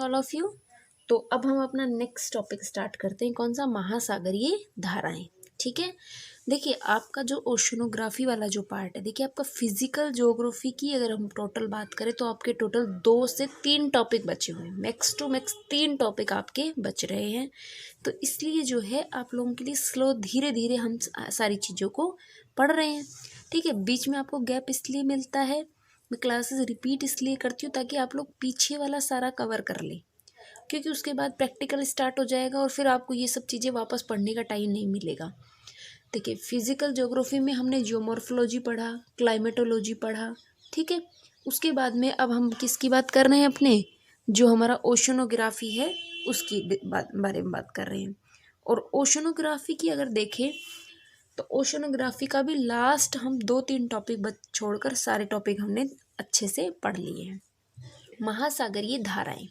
All of you. तो अब हम अपना नेक्स्ट टॉपिक स्टार्ट करते हैं, कौन सा, महासागरीय धाराएं। ठीक है, देखिए आपका जो ओशनोग्राफी वाला जो पार्ट है, देखिए आपका फिजिकल ज्योग्राफी की अगर हम टोटल बात करें तो आपके टोटल 2 से 3 टॉपिक बचे हुए हैं, मैक्स टू मैक्स 3 टॉपिक आपके बच रहे हैं। तो इसलिए जो है आप लोगों के लिए स्लो धीरे धीरे हम सारी चीज़ों को पढ़ रहे हैं। ठीक है, बीच में आपको गैप इसलिए मिलता है, मैं क्लासेस रिपीट इसलिए करती हूँ ताकि आप लोग पीछे वाला सारा कवर कर लें, क्योंकि उसके बाद प्रैक्टिकल स्टार्ट हो जाएगा और फिर आपको ये सब चीज़ें वापस पढ़ने का टाइम नहीं मिलेगा। देखिए फिजिकल ज्योग्राफी में हमने जियोमॉर्फोलॉजी पढ़ा, क्लाइमेटोलॉजी पढ़ा। ठीक है, उसके बाद में अब हम किसकी बात कर रहे हैं, अपने जो हमारा ओशनोग्राफी है उसकी बारे में बात कर रहे हैं। और ओशनोग्राफी की अगर देखें तो ओशनोग्राफी का भी लास्ट हम 2-3 टॉपिक छोड़कर सारे टॉपिक हमने अच्छे से पढ़ लिए हैं। महासागरीय धाराएं,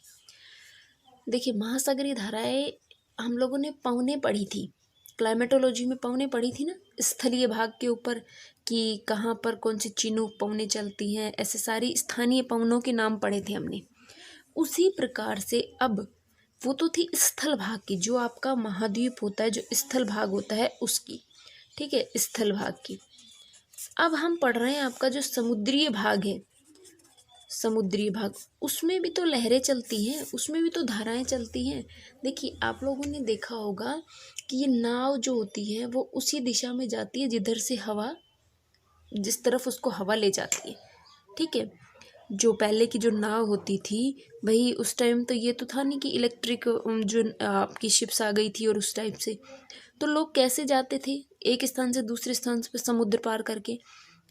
देखिए महासागरीय धाराएं हम लोगों ने पवने पढ़ी थी, क्लाइमेटोलॉजी में पवने पढ़ी थी ना, स्थलीय भाग के ऊपर कि कहाँ पर कौन सी चिनूक पवने चलती हैं, ऐसे सारी स्थानीय पवनों के नाम पढ़े थे हमने। उसी प्रकार से अब वो तो थी स्थल भाग की, जो आपका महाद्वीप होता है, जो स्थल भाग होता है उसकी। ठीक है, स्थल भाग की। अब हम पढ़ रहे हैं आपका जो समुद्रीय भाग है, समुद्री भाग, उसमें भी तो लहरें चलती हैं, उसमें भी तो धाराएं चलती हैं। देखिए आप लोगों ने देखा होगा कि ये नाव जो होती है वो उसी दिशा में जाती है जिधर से हवा, जिस तरफ उसको हवा ले जाती है। ठीक है, जो पहले की जो नाव होती थी, वही उस टाइम तो ये तो था नहीं कि इलेक्ट्रिक जो आपकी शिप्स आ गई थी, और उस टाइप से तो लोग कैसे जाते थे एक स्थान से दूसरे स्थान पर समुद्र पार करके,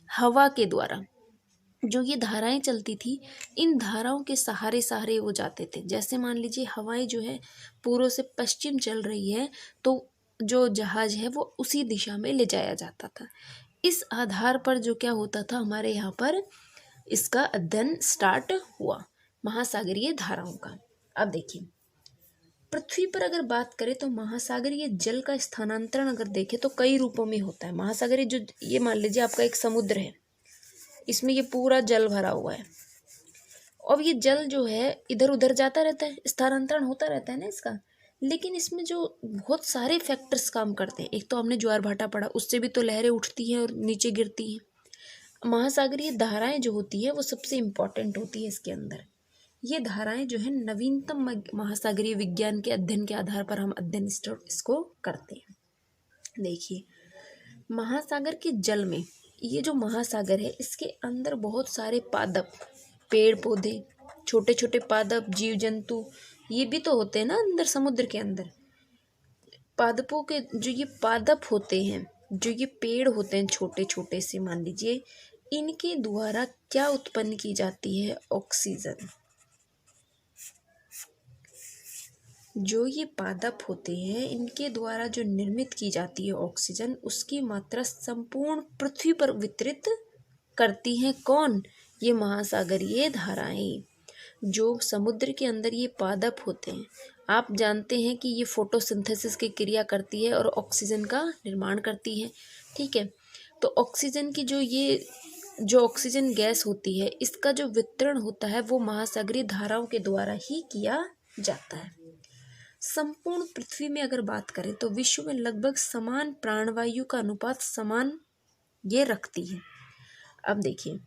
हवा के द्वारा। जो ये धाराएं चलती थी, इन धाराओं के सहारे सहारे वो जाते थे। जैसे मान लीजिए हवाएं जो है पूर्व से पश्चिम चल रही है, तो जो जहाज है वो उसी दिशा में ले जाया जाता था। इस आधार पर जो क्या होता था, हमारे यहाँ पर इसका अध्ययन स्टार्ट हुआ, महासागरीय धाराओं का। अब देखिए पृथ्वी पर अगर बात करें तो महासागरीय जल का स्थानांतरण अगर देखें तो कई रूपों में होता है। महासागरीय जो, ये मान लीजिए आपका एक समुद्र है, इसमें ये पूरा जल भरा हुआ है, और ये जल जो है इधर उधर जाता रहता है, स्थानांतरण होता रहता है ना इसका। लेकिन इसमें जो बहुत सारे फैक्टर्स काम करते हैं, एक तो हमने ज्वार भाटा पढ़ा, उससे भी तो लहरें उठती हैं और नीचे गिरती हैं। महासागरीय धाराएं जो होती है वो सबसे इम्पॉर्टेंट होती है इसके अंदर। ये धाराएं जो है नवीनतम महासागरीय विज्ञान के अध्ययन के आधार पर हम अध्ययन इसको करते हैं। देखिए महासागर के जल में, ये जो महासागर है इसके अंदर बहुत सारे पादप, पेड़ पौधे, छोटे छोटे पादप, जीव जंतु, ये भी तो होते हैं ना अंदर समुद्र के अंदर। पादपों के जो ये पादप होते हैं, जो ये पेड़ होते हैं छोटे छोटे से, मान लीजिए इनके द्वारा क्या उत्पन्न की जाती है, ऑक्सीजन। जो ये पादप होते हैं इनके द्वारा जो निर्मित की जाती है ऑक्सीजन, उसकी मात्रा संपूर्ण पृथ्वी पर वितरित करती हैं कौन, ये महासागरीय धाराएं। जो समुद्र के अंदर ये पादप होते हैं, आप जानते हैं कि ये फोटोसिंथेसिस की क्रिया करती है और ऑक्सीजन का निर्माण करती है। ठीक है, तो ऑक्सीजन की जो ऑक्सीजन गैस होती है, इसका जो वितरण होता है वो महासागरीय धाराओं के द्वारा ही किया जाता है। संपूर्ण पृथ्वी में अगर बात करें तो विश्व में लगभग समान प्राणवायु का अनुपात समान ये रखती है। अब देखिए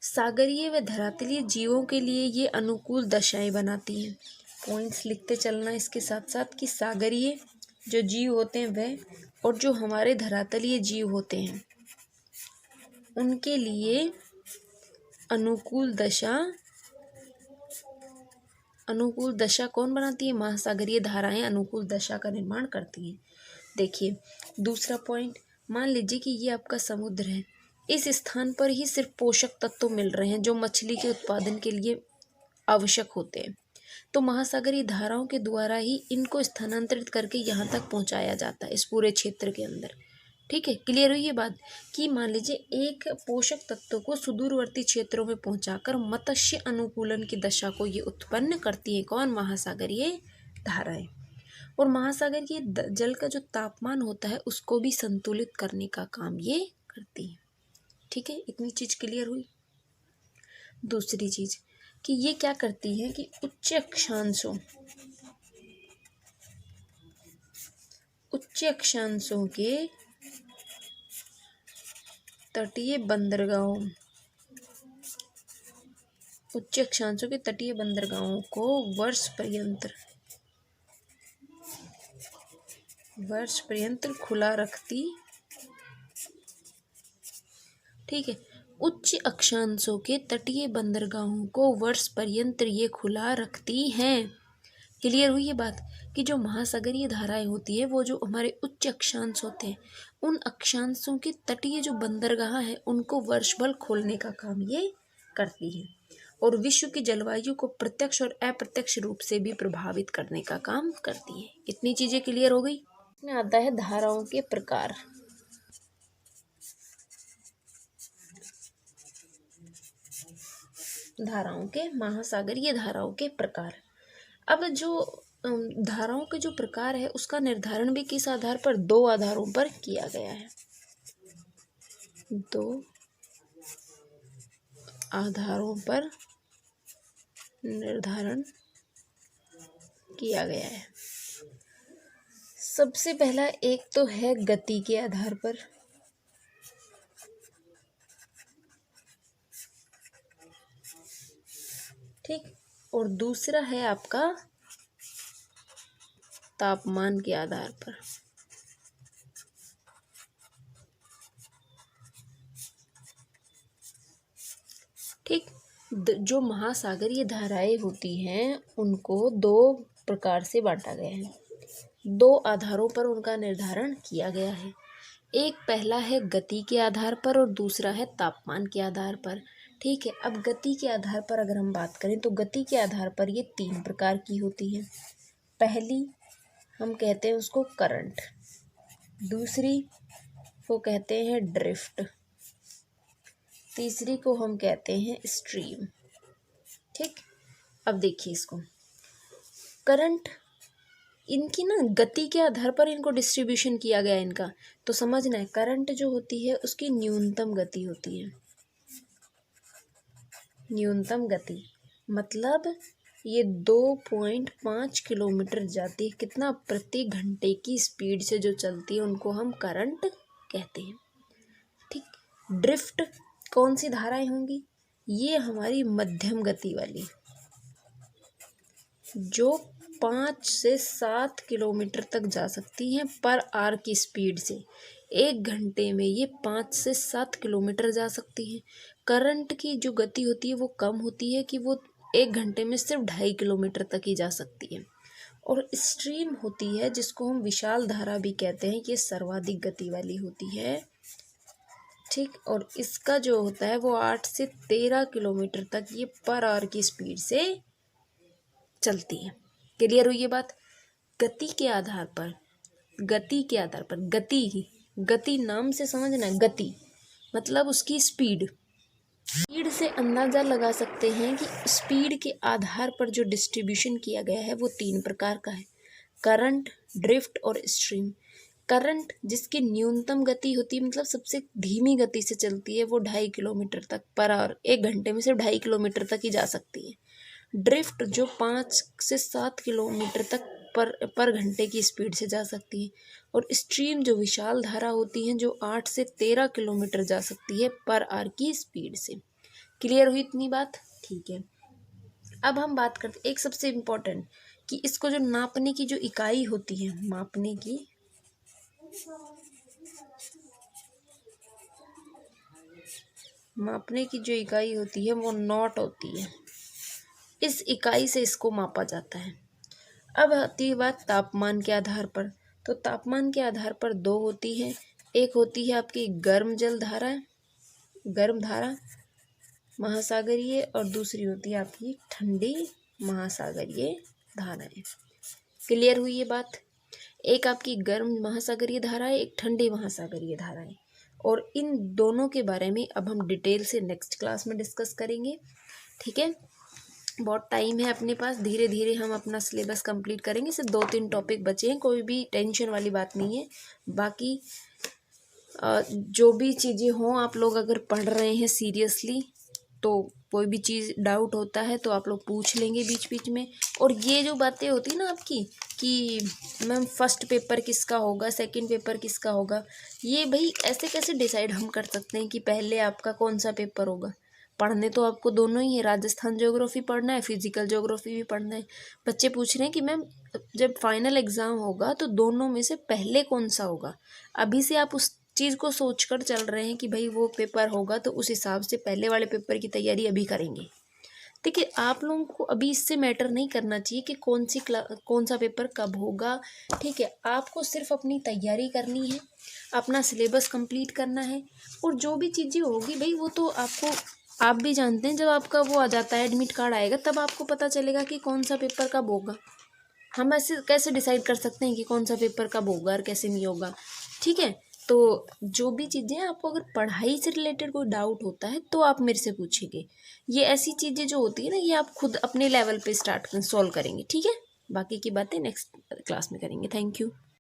सागरीय व धरातलीय जीवों के लिए ये अनुकूल दशाएं बनाती हैं। पॉइंट्स लिखते चलना इसके साथ साथ कि सागरीय जो जीव होते हैं वह, और जो हमारे धरातलीय जीव होते हैं उनके लिए अनुकूल दशा कौन बनाती है, महासागरीय धाराएं अनुकूल दशा का निर्माण करती हैं। देखिए दूसरा पॉइंट, मान लीजिए कि ये आपका समुद्र है, इस स्थान पर ही सिर्फ पोषक तत्व मिल रहे हैं जो मछली के उत्पादन के लिए आवश्यक होते हैं, तो महासागरीय धाराओं के द्वारा ही इनको स्थानांतरित करके यहाँ तक पहुँचाया जाता है इस पूरे क्षेत्र के अंदर। ठीक है, क्लियर हुई ये बात कि मान लीजिए एक पोषक तत्व को सुदूरवर्ती क्षेत्रों में पहुंचाकर मत्स्य अनुकूलन की दशा को ये उत्पन्न करती है कौन, महासागरीय धाराएं। और महासागर के जल का जो तापमान होता है उसको भी संतुलित करने का काम ये करती है। ठीक है, इतनी चीज क्लियर हुई। दूसरी चीज, कि ये क्या करती है कि उच्च अक्षांशों के तटीय बंदरगाहों को वर्ष पर्यंत खुला रखती। ठीक है, उच्च अक्षांशों के तटीय बंदरगाहों को वर्ष पर्यंत ये खुला रखती हैं। क्लियर हुई ये बात कि जो महासागरीय धाराएं होती है वो जो हमारे उच्च अक्षांश होते हैं उन अक्षांशों के तटीय जो बंदरगाह है उनको वर्ष भर खोलने का काम ये करती है और विश्व की जलवायु को प्रत्यक्ष और अप्रत्यक्ष रूप से भी प्रभावित करने का काम करती है। इतनी चीजें क्लियर हो गई। इसमें आता है धाराओं के प्रकार। महासागरीय धाराओं के प्रकार। अब जो धाराओं के जो प्रकार है उसका निर्धारण भी किस आधार पर, दो आधारों पर किया गया है। दो आधारों पर निर्धारण किया गया है। सबसे पहला एक तो है गति के आधार पर, ठीक, और दूसरा है आपका तापमान के आधार पर। ठीक, जो महासागरीय धाराएं होती हैं उनको दो प्रकार से बांटा गया है, दो आधारों पर उनका निर्धारण किया गया है। एक पहला है गति के आधार पर और दूसरा है तापमान के आधार पर। ठीक है, अब गति के आधार पर अगर हम बात करें तो गति के आधार पर ये तीन प्रकार की होती है। पहली हम कहते हैं उसको करंट, दूसरी को कहते हैं ड्रिफ्ट, तीसरी को हम कहते हैं स्ट्रीम। ठीक, अब देखिए इसको, करंट, इनकी ना गति के आधार पर इनको डिस्ट्रीब्यूशन किया गया इनका, तो समझना है करंट जो होती है उसकी न्यूनतम गति होती है। न्यूनतम गति मतलब ये 2.5 किलोमीटर जाती है, कितना, प्रति घंटे की स्पीड से जो चलती है उनको हम करंट कहते हैं। ठीक, ड्रिफ्ट कौन सी धाराएं होंगी, ये हमारी मध्यम गति वाली, जो 5 से 7 किलोमीटर तक जा सकती हैं पर आवर की स्पीड से। एक घंटे में ये 5 से 7 किलोमीटर जा सकती हैं। करंट की जो गति होती है वो कम होती है कि वो एक घंटे में सिर्फ 2.5 किलोमीटर तक ही जा सकती है। और स्ट्रीम होती है जिसको हम विशाल धारा भी कहते हैं, ये सर्वाधिक गति वाली होती है। ठीक, और इसका जो होता है वो 8 से 13 किलोमीटर तक ये पर आवर की स्पीड से चलती है। क्लियर हुई ये बात। गति के आधार पर गति नाम से समझना, गति मतलब उसकी स्पीड से अंदाजा लगा सकते हैं कि स्पीड के आधार पर जो डिस्ट्रीब्यूशन किया गया है वो तीन प्रकार का है, करंट, ड्रिफ्ट और स्ट्रीम। करंट जिसकी न्यूनतम गति होती है, मतलब सबसे धीमी गति से चलती है, वो 2.5 किलोमीटर तक पर आवर, एक घंटे में सिर्फ 2.5 किलोमीटर तक ही जा सकती है। ड्रिफ्ट जो 5 से 7 किलोमीटर तक पर घंटे की स्पीड से जा सकती है। और स्ट्रीम जो विशाल धारा होती है जो 8 से 13 किलोमीटर जा सकती है पर आवर की स्पीड से। क्लियर हुई इतनी बात। ठीक है, अब हम बात करते एक सबसे इम्पोर्टेंट कि इसको जो नापने की जो इकाई होती है, मापने की जो इकाई होती है वो नॉट होती है। इस इकाई से इसको मापा जाता है। अब आती है बात तापमान के आधार पर। तो तापमान के आधार पर दो होती है, एक होती है आपकी गर्म धारा महासागरीय, और दूसरी होती है आपकी ठंडी महासागरीय धाराएं। क्लियर हुई ये बात। एक आपकी गर्म महासागरीय धारा है, एक ठंडी महासागरीय धारा है, और इन दोनों के बारे में अब हम डिटेल से नेक्स्ट क्लास में डिस्कस करेंगे। ठीक है, बहुत टाइम है अपने पास, धीरे धीरे हम अपना सिलेबस कंप्लीट करेंगे। सिर्फ 2-3 टॉपिक बचे हैं, कोई भी टेंशन वाली बात नहीं है। बाकी जो भी चीज़ें हों, आप लोग अगर पढ़ रहे हैं सीरियसली तो कोई भी चीज़ डाउट होता है तो आप लोग पूछ लेंगे बीच बीच में। और ये जो बातें होती है ना आपकी कि मैम फर्स्ट पेपर किसका होगा, सेकंड पेपर किसका होगा, ये भाई ऐसे कैसे डिसाइड हम कर सकते हैं कि पहले आपका कौन सा पेपर होगा। पढ़ने तो आपको दोनों ही है, राजस्थान ज्योग्राफी पढ़ना है, फिजिकल ज्योग्राफी भी पढ़ना है। बच्चे पूछ रहे हैं कि मैम जब फाइनल एग्ज़ाम होगा तो दोनों में से पहले कौन सा होगा। अभी से आप उस चीज़ को सोचकर चल रहे हैं कि भाई वो पेपर होगा तो उस हिसाब से पहले वाले पेपर की तैयारी अभी करेंगे। देखिए आप लोगों को अभी इससे मैटर नहीं करना चाहिए कि कौन सा पेपर कब होगा। ठीक है, आपको सिर्फ अपनी तैयारी करनी है, अपना सिलेबस कंप्लीट करना है। और जो भी चीज़ें होगी भाई वो तो आपको, आप भी जानते हैं जब आपका वो आ जाता है एडमिट कार्ड आएगा तब आपको पता चलेगा कि कौन सा पेपर कब होगा। हम ऐसे कैसे डिसाइड कर सकते हैं कि कौन सा पेपर कब होगा और कैसे नहीं होगा। ठीक है, तो जो भी चीज़ें आपको अगर पढ़ाई से रिलेटेड कोई डाउट होता है तो आप मेरे से पूछेंगे। ये ऐसी चीज़ें जो होती है ना ये आप खुद अपने लेवल पे स्टार्ट सॉल्व करेंगे। ठीक है, बाकी की बातें नेक्स्ट क्लास में करेंगे। Thank you.